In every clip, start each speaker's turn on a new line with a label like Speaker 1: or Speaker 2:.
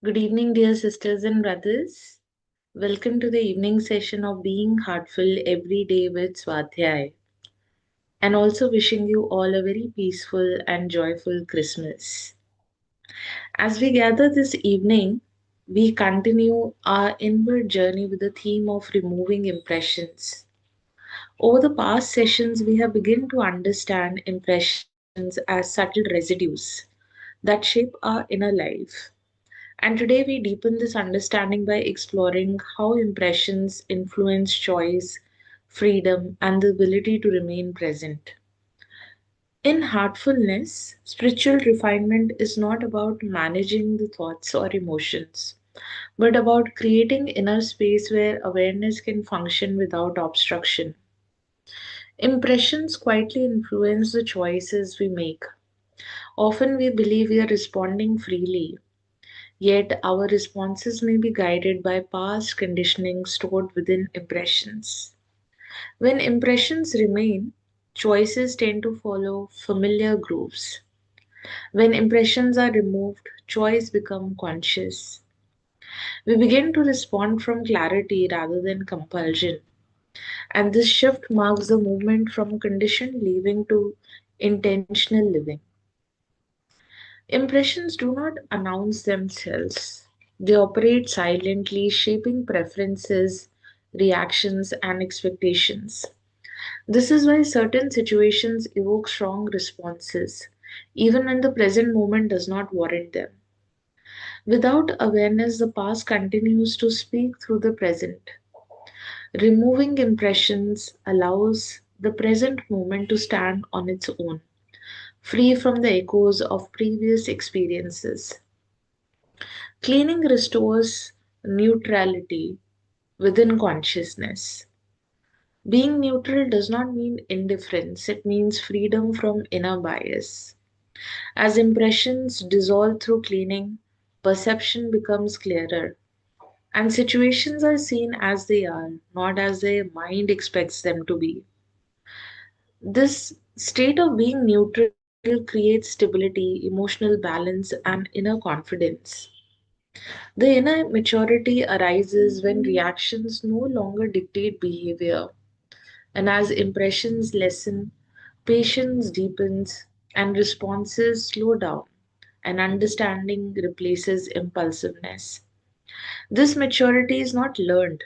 Speaker 1: Good evening, dear sisters and brothers. Welcome to the evening session of Being Heartful Every Day with Swadhyaya, and also wishing you all a very peaceful and joyful Christmas. As we gather this evening, we continue our inward journey with the theme of removing impressions. Over the past sessions, we have begun to understand impressions as subtle residues that shape our inner life. And today we deepen this understanding by exploring how impressions influence choice, freedom, and the ability to remain present. In heartfulness, spiritual refinement is not about managing the thoughts or emotions, but about creating inner space where awareness can function without obstruction. Impressions quietly influence the choices we make. Often we believe we are responding freely, yet, our responses may be guided by past conditioning stored within impressions. When impressions remain, choices tend to follow familiar grooves. When impressions are removed, choice becomes conscious. We begin to respond from clarity rather than compulsion. And this shift marks the movement from conditioned living to intentional living. Impressions do not announce themselves. They operate silently, shaping preferences, reactions, and expectations. This is why certain situations evoke strong responses, even when the present moment does not warrant them. Without awareness, the past continues to speak through the present. Removing impressions allows the present moment to stand on its own, free from the echoes of previous experiences. Cleaning restores neutrality within consciousness. Being neutral does not mean indifference, it means freedom from inner bias. As impressions dissolve through cleaning, perception becomes clearer, and situations are seen as they are, not as the mind expects them to be. This state of being neutral creates stability, emotional balance, and inner confidence. The inner maturity arises when reactions no longer dictate behavior, and as impressions lessen, patience deepens, and responses slow down, and understanding replaces impulsiveness. This maturity is not learned,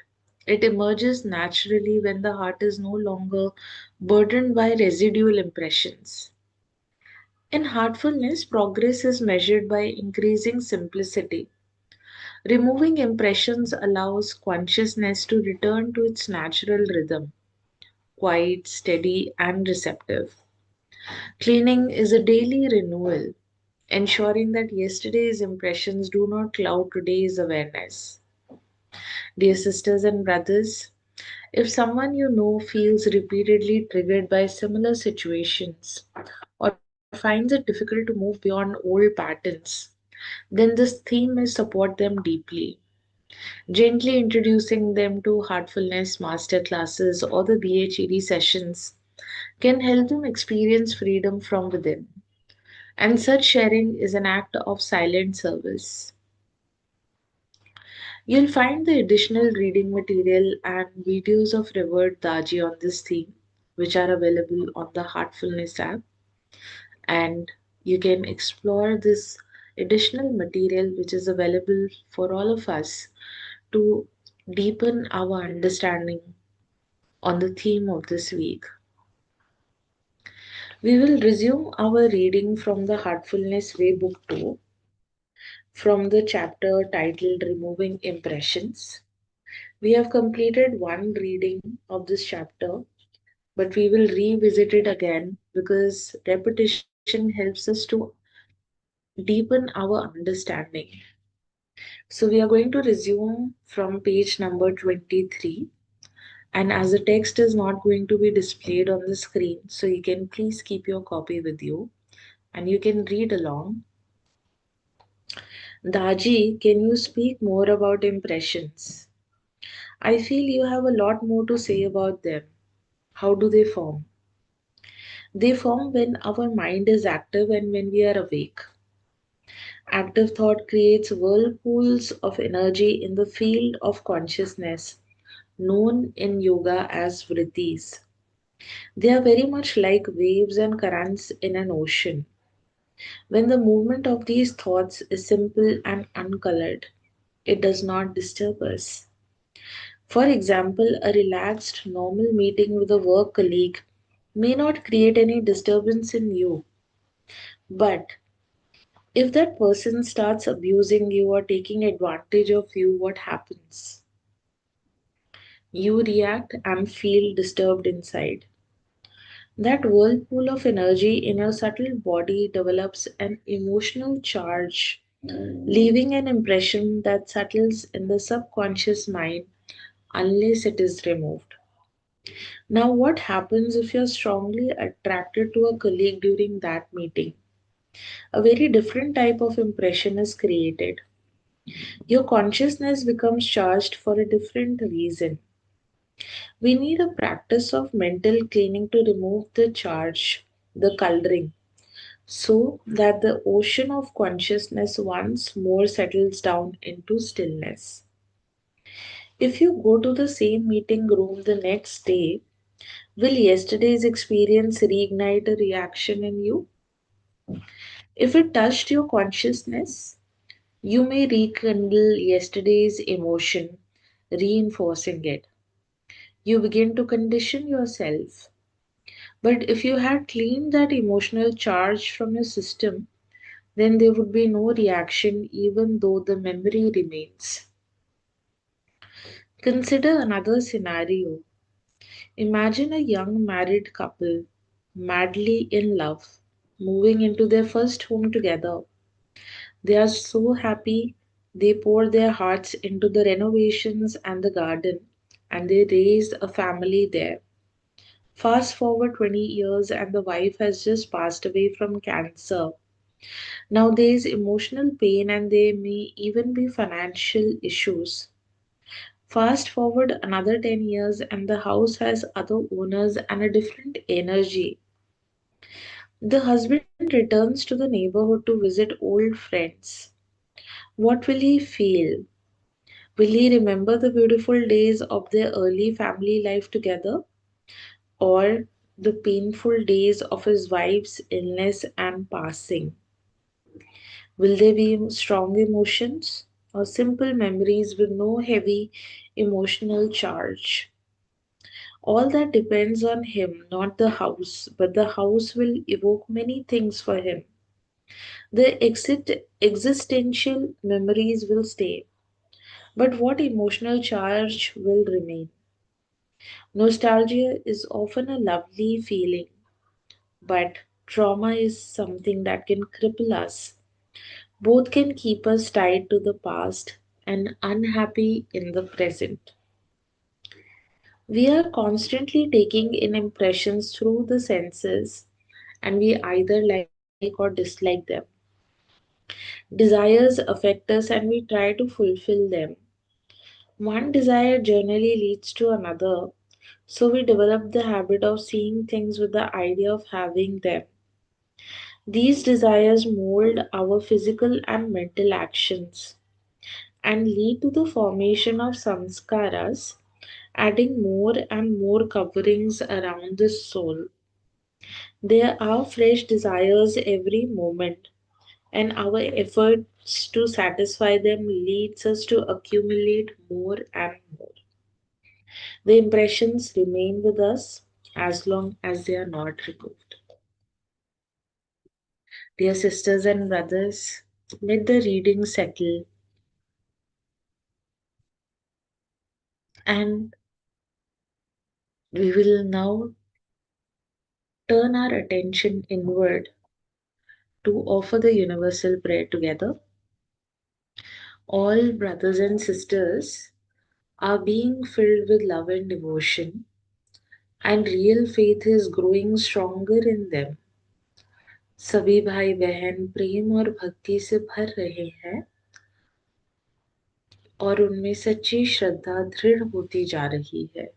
Speaker 1: it emerges naturally when the heart is no longer burdened by residual impressions. In heartfulness, progress is measured by increasing simplicity. Removing impressions allows consciousness to return to its natural rhythm, quiet, steady, and receptive. Cleaning is a daily renewal, ensuring that yesterday's impressions do not cloud today's awareness. Dear sisters and brothers, if someone you know feels repeatedly triggered by similar situations or finds it difficult to move beyond old patterns, then this theme may support them deeply. Gently introducing them to heartfulness master classes or the BHED sessions can help them experience freedom from within. And such sharing is an act of silent service. You'll find the additional reading material and videos of Revered Daji on this theme, which are available on the Heartfulness app. And you can explore this additional material, which is available for all of us to deepen our understanding on the theme of this week. We will resume our reading from the Heartfulness Way, Book 2, from the chapter titled Removing Impressions. We have completed one reading of this chapter, but we will revisit it again because repetition helps us to deepen our understanding. So, we are going to resume from page number 23. And as the text is not going to be displayed on the screen, so you can please keep your copy with you and you can read along. Daji, can you speak more about impressions? I feel you have a lot more to say about them. How do they form? They form when our mind is active and when we are awake. Active thought creates whirlpools of energy in the field of consciousness, known in yoga as vrittis. They are very much like waves and currents in an ocean. When the movement of these thoughts is simple and uncolored, it does not disturb us. For example, a relaxed, normal meeting with a work colleague may not create any disturbance in you, but if that person starts abusing you or taking advantage of you, what happens? You react and feel disturbed inside. That whirlpool of energy in your subtle body develops an emotional charge, leaving an impression that settles in the subconscious mind unless it is removed. Now, what happens if you're strongly attracted to a colleague during that meeting? A very different type of impression is created. Your consciousness becomes charged for a different reason. We need a practice of mental cleaning to remove the charge, the coloring, so that the ocean of consciousness once more settles down into stillness. If you go to the same meeting room the next day, will yesterday's experience reignite a reaction in you? If it touched your consciousness, you may rekindle yesterday's emotion, reinforcing it. You begin to condition yourself. But if you had cleaned that emotional charge from your system, then there would be no reaction even though the memory remains. Consider another scenario. Imagine a young married couple, madly in love, moving into their first home together. They are so happy, they pour their hearts into the renovations and the garden, and they raise a family there. Fast forward 20 years, and the wife has just passed away from cancer. Now there is emotional pain, and there may even be financial issues. Fast forward another 10 years, and the house has other owners and a different energy. The husband returns to the neighborhood to visit old friends. What will he feel? Will he remember the beautiful days of their early family life together? Or the painful days of his wife's illness and passing? Will they be strong emotions or simple memories with no heavy emotional charge? All that depends on him, not the house, but the house will evoke many things for him. The existential memories will stay, but what emotional charge will remain? Nostalgia is often a lovely feeling, but trauma is something that can cripple us. Both can keep us tied to the past and unhappy in the present. We are constantly taking in impressions through the senses, and we either like or dislike them. Desires affect us, and we try to fulfill them. One desire generally leads to another, so we develop the habit of seeing things with the idea of having them. These desires mold our physical and mental actions and lead to the formation of samskaras, adding more and more coverings around the soul. There are fresh desires every moment, and our efforts to satisfy them leads us to accumulate more and more. The impressions remain with us as long as they are not removed. Dear sisters and brothers, let the reading settle, and we will now turn our attention inward to offer the universal prayer together. All brothers and sisters are being filled with love and devotion, and real faith is growing stronger in them. सभी भाई बहन प्रेम और भक्ति से भर रहे हैं और उनमें सच्ची श्रद्धा दृढ़ होती जा रही है।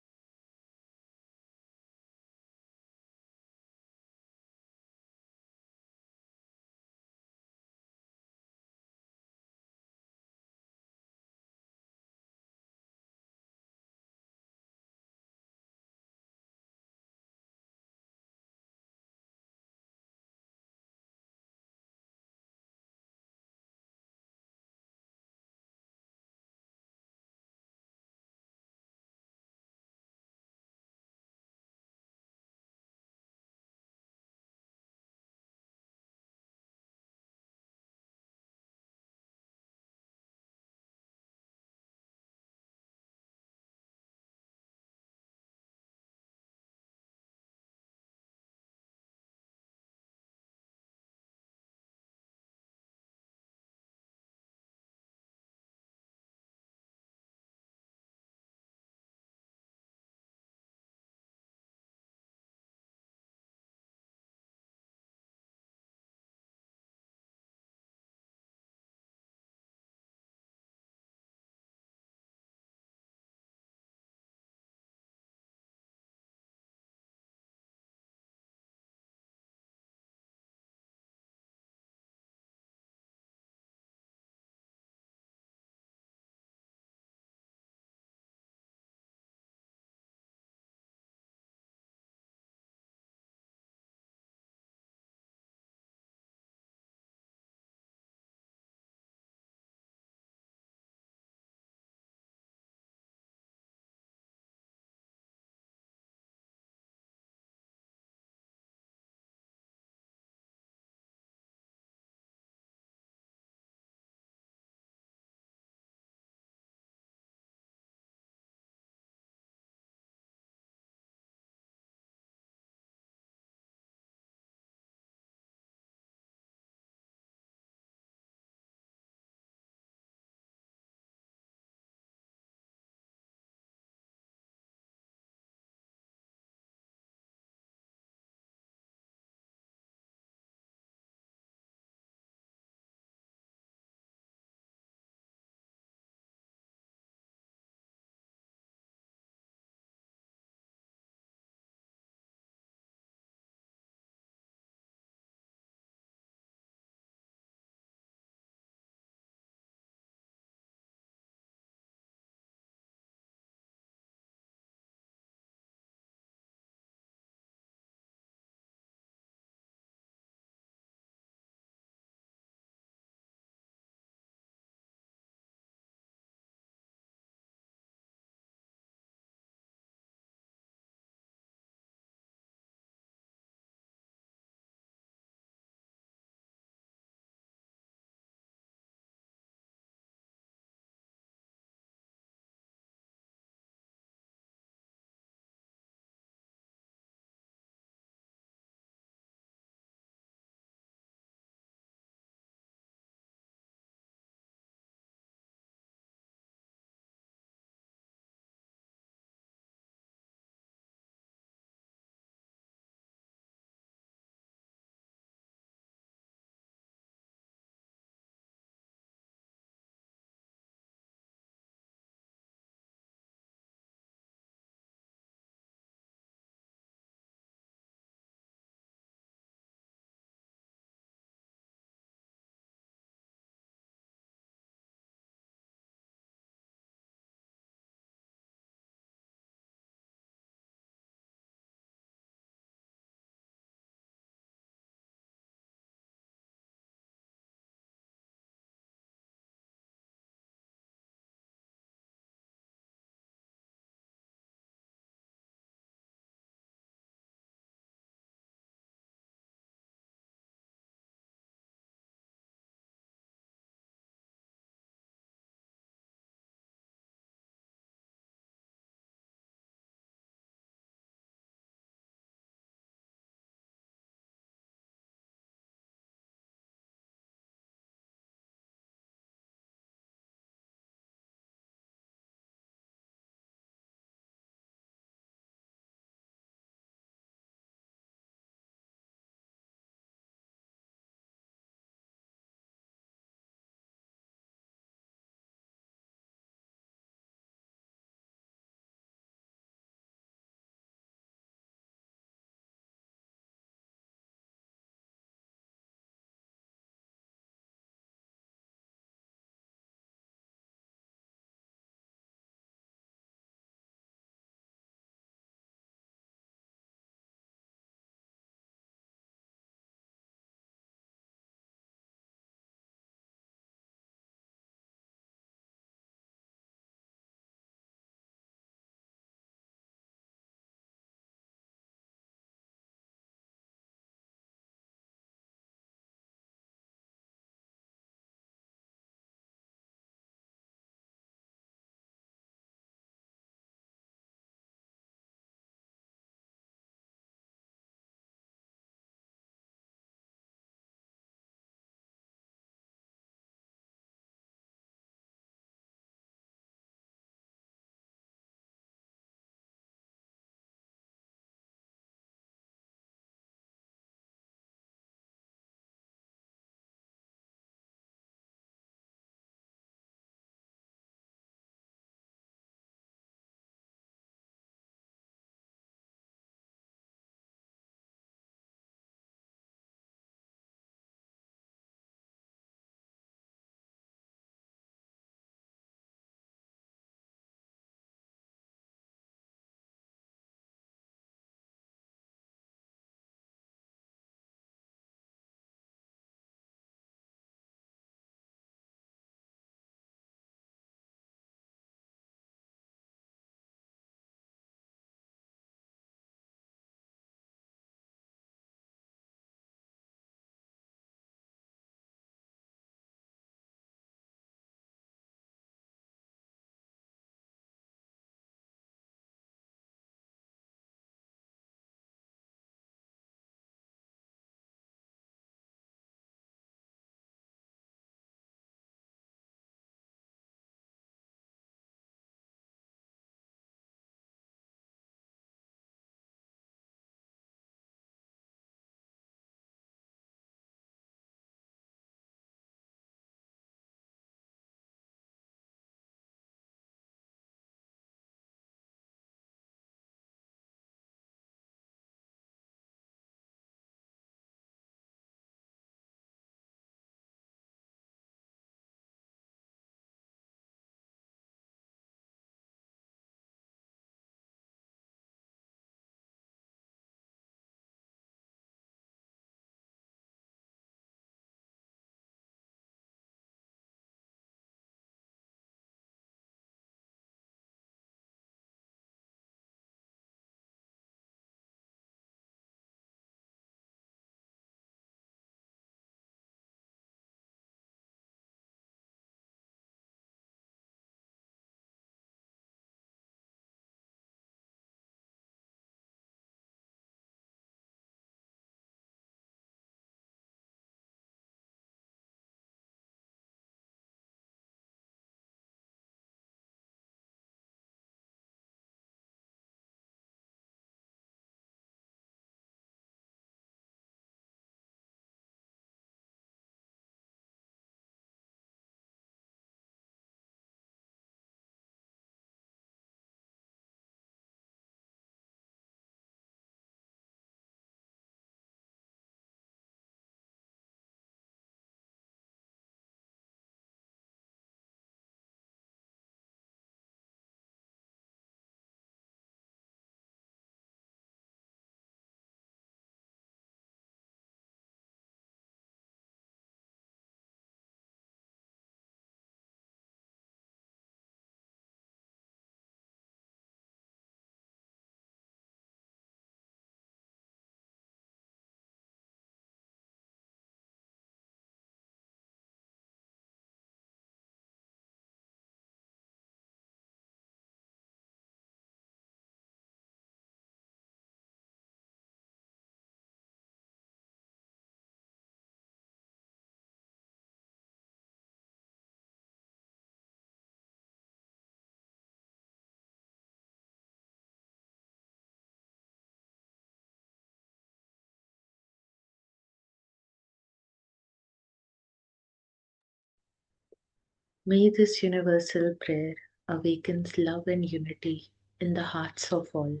Speaker 1: May this universal prayer awakens love and unity in the hearts of all.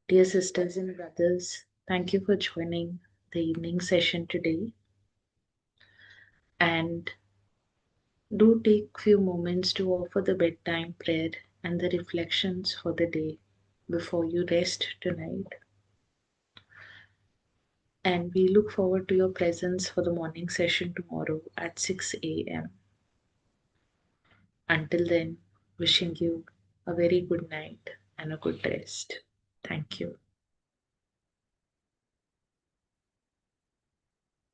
Speaker 1: Dear sisters and brothers, thank you for joining the evening session today. And do take few moments to offer the bedtime prayer and the reflections for the day before you rest tonight. And we look forward to your presence for the morning session tomorrow at 6 a.m. Until then, wishing you a very good night and a good rest. Thank you.